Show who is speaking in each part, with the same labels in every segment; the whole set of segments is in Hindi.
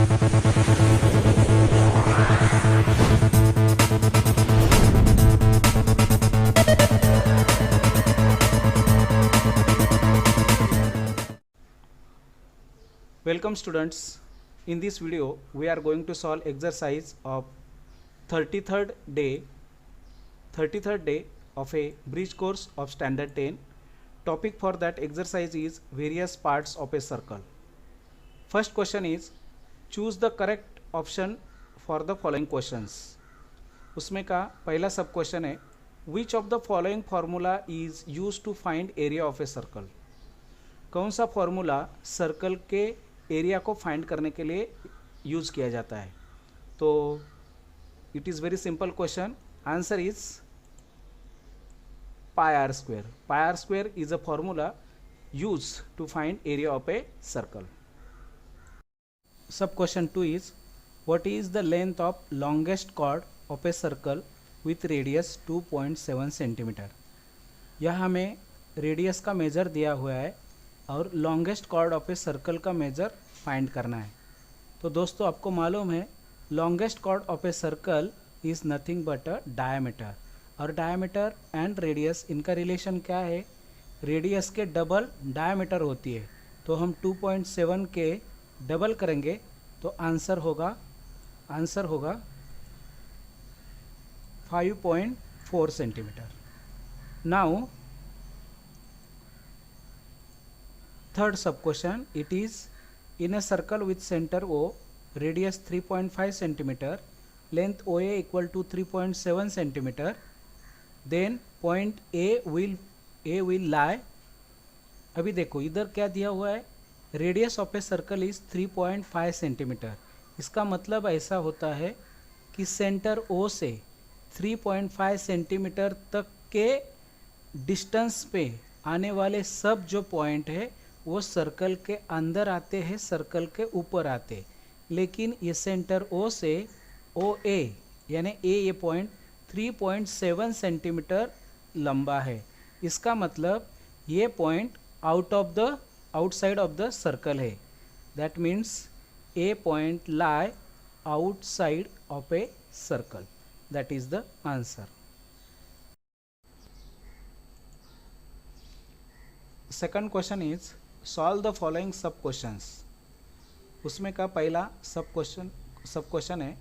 Speaker 1: Welcome students. In this video we are going to solve exercise of 33rd day of a bridge course of standard 10. Topic for that exercise is various parts of a circle. First question is choose the correct option for the following questions. उसमें का पहला सब क्वेश्चन है which of the following formula is used to find area of a circle. कौन सा फॉर्मूला सर्कल के एरिया को फाइंड करने के लिए यूज़ किया जाता है. तो it is very simple question. Answer is pi r square. Pi r square is a formula use to find area of a circle. Sub question 2 is what is the length of longest chord of a circle with radius 2.7 centimetre. यह हमें रेडियस का मेजर दिया हुआ है और longest chord of a circle का मेजर फाइंड करना है. तो दोस्तों आपको मालूम है longest chord of a circle is nothing but a diameter. और डायमीटर एंड रेडियस इनका रिलेशन क्या है. रेडियस के डबल डायमीटर होती है. तो हम 2.7 के डबल करेंगे तो आंसर होगा 5.4 centimetre. Now third sub question, it is in a circle with center O, radius 3.5 centimeter, length OA equal to 3.7 centimeter, then point A will lie. अभी देखो इधर क्या दिया हुआ है, radius of a circle is 3.5 centimetre. इसका मतलब ऐसा होता है कि सेंटर O से 3.5 सेंटीमीटर तक के डिस्टेंस पे आने वाले सब जो पॉइंट है वो सर्कल के अंदर आते हैं, सर्कल के ऊपर आते. लेकिन ये सेंटर O से OA यानी A ये पॉइंट 3.7 सेंटीमीटर लंबा है. इसका मतलब ये point outside of the circle है. That means A point lie outside of a circle. That is the answer. Second question is solve the following sub questions. उसमें का पहला सब क्वेश्चन है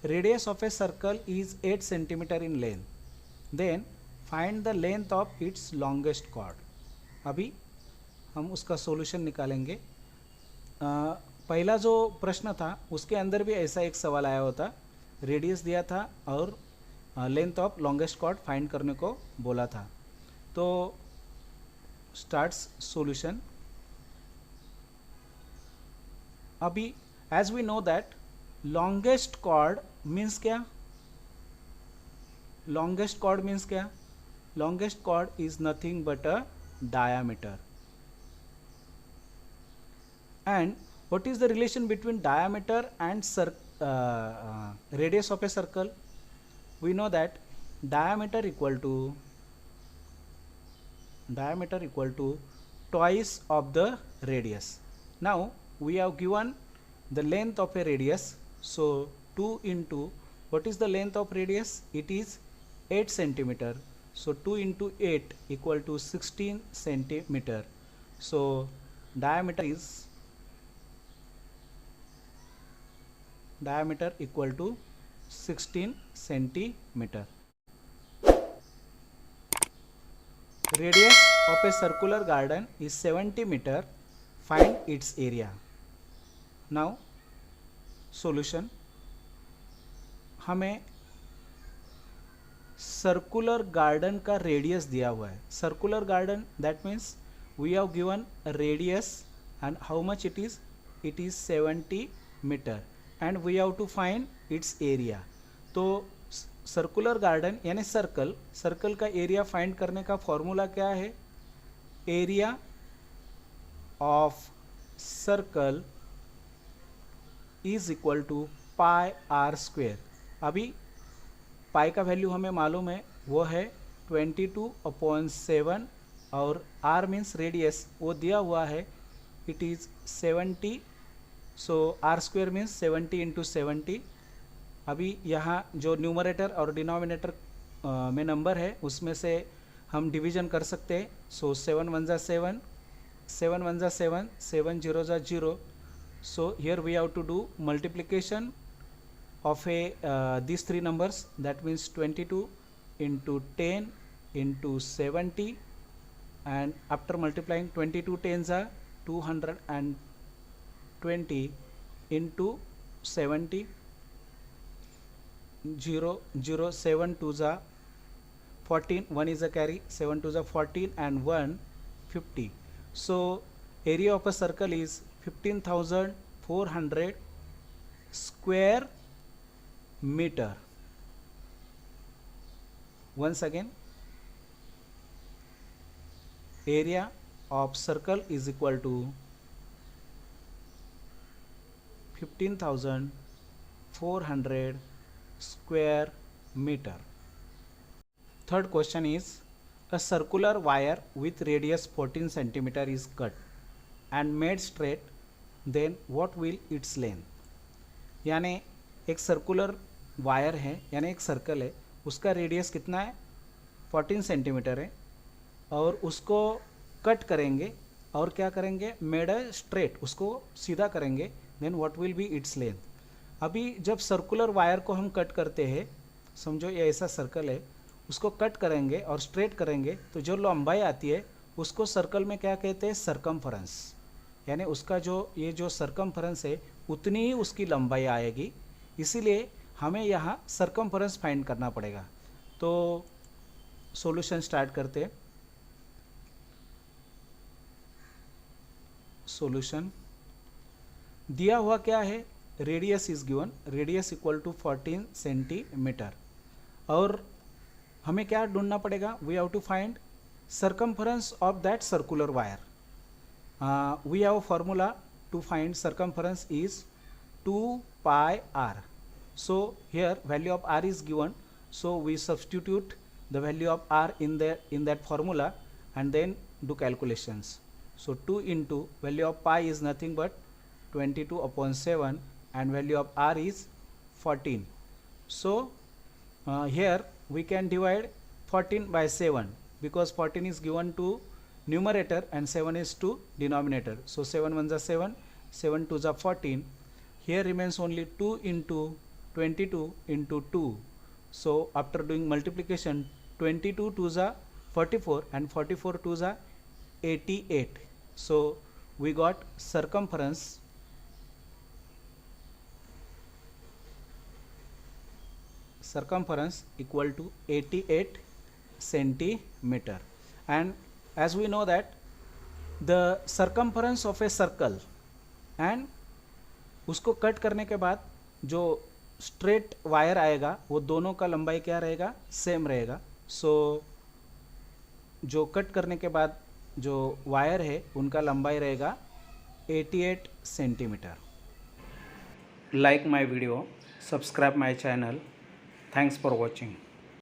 Speaker 1: radius of a circle is 8 centimetre in length, then find the length of its longest chord. अभी हम उसका सॉल्यूशन निकालेंगे. पहला जो प्रश्न था उसके अंदर भी ऐसा एक सवाल आया होता. रेडियस दिया था और length of longest chord find करने को बोला था. तो स्टार्ट्स सॉल्यूशन. अभी as we know that longest chord means क्या. लॉन्गेस्ट कॉर्ड मीन्स क्या. Longest chord is nothing but a diameter. And what is the relation between diameter and radius of a circle. We know that diameter equal to twice of the radius. Now we have given the length of a radius, so 2 into what is the length of radius. It is 8 centimeter, so 2 into 8 equal to 16 centimeter. So diameter equal to 16 centimeter. Radius of a circular garden is 70 meter. Find its area. Now solution. हमें सर्कुलर गार्डन का रेडियस दिया हुआ है. Circular garden that means we have given radius and how much it is 70 metre and we have to find its area. तो सर्कुलर गार्डन यानी सर्कल का एरिया फाइंड करने का फॉर्मूला क्या है. Area of circle is equal to pi r square. अभी पाई का वैल्यू हमें मालूम है वो है 22/7 और आर मीन्स रेडियस वो दिया हुआ है it is 70. So r square means 70 into 70। अभी यहाँ जो न्यूमरेटर और डिनोमिनेटर में नंबर है उसमें से हम डिवीजन कर सकते हैं। सो 7 1 जा 7, 7 1 जा 7, 7 0 जा 0। So here we have to do multiplication of these three numbers, that means 22 into 10 into 70, and after multiplying 22 tens are 220 into 70, 0 0 7 2s are 14, 1 is a carry, 7 2s are 14 and 1 50. So area of a circle is 15,400 square meter. Once again, area of circle is equal to 15,400 square meter. Third question is, a circular wire with radius 14 centimeter is cut and made straight, then what will its length? यानी एक सर्कुलर वायर है, यानी एक सर्कल है, उसका रेडियस कितना है 14 सेंटीमीटर है, और उसको कट करेंगे और क्या करेंगे, मेड अ स्ट्रेट, उसको सीधा करेंगे, then what will be its length. अभी जब सर्कुलर वायर को हम कट करते हैं, समझो ये ऐसा सर्कल है, उसको कट करेंगे और स्ट्रेट करेंगे तो जो लंबाई आती है उसको सर्कल में क्या कहते हैं, सरकमफरेंस। यानी उसका जो ये जो सरकमफरेंस है उतनी ही उसकी लंबाई आएगी, इसीलिए हमें यहाँ सरकमफरेंस फाइंड करना पड़ेगा। तो सॉल्यूशन स्टार्ट करते हैं। सॉल्यूशन दिया हुआ क्या है, radius is given, radius equal to 14 centimetre, और हमें क्या ढूंढना पड़ेगा, we have to find circumference of that circular wire. We have a formula to find circumference is 2 pi r. So here value of r is given, so we substitute the value of r in that formula and then do calculations. So 2 into value of pi is nothing but 22/7 and value of r is 14. So here we can divide 14 by 7 because 14 is given to numerator and 7 is to denominator. So 7 1s are 7, 7 2s are 14. Here remains only 2 into 22 into 2. So after doing multiplication, 22 2s are 44 and 44 2s are 88. So we got circumference equal to 88 centimeter. And as we know that the circumference of a circle and उसको कट करने के बाद जो स्ट्रेट वायर आएगा वो दोनों का लंबाई क्या रहेगा, सेम रहेगा। सो जो कट करने के बाद जो वायर है उनका लंबाई रहेगा 88 centimetre. Like my video, subscribe my channel, thanks for watching.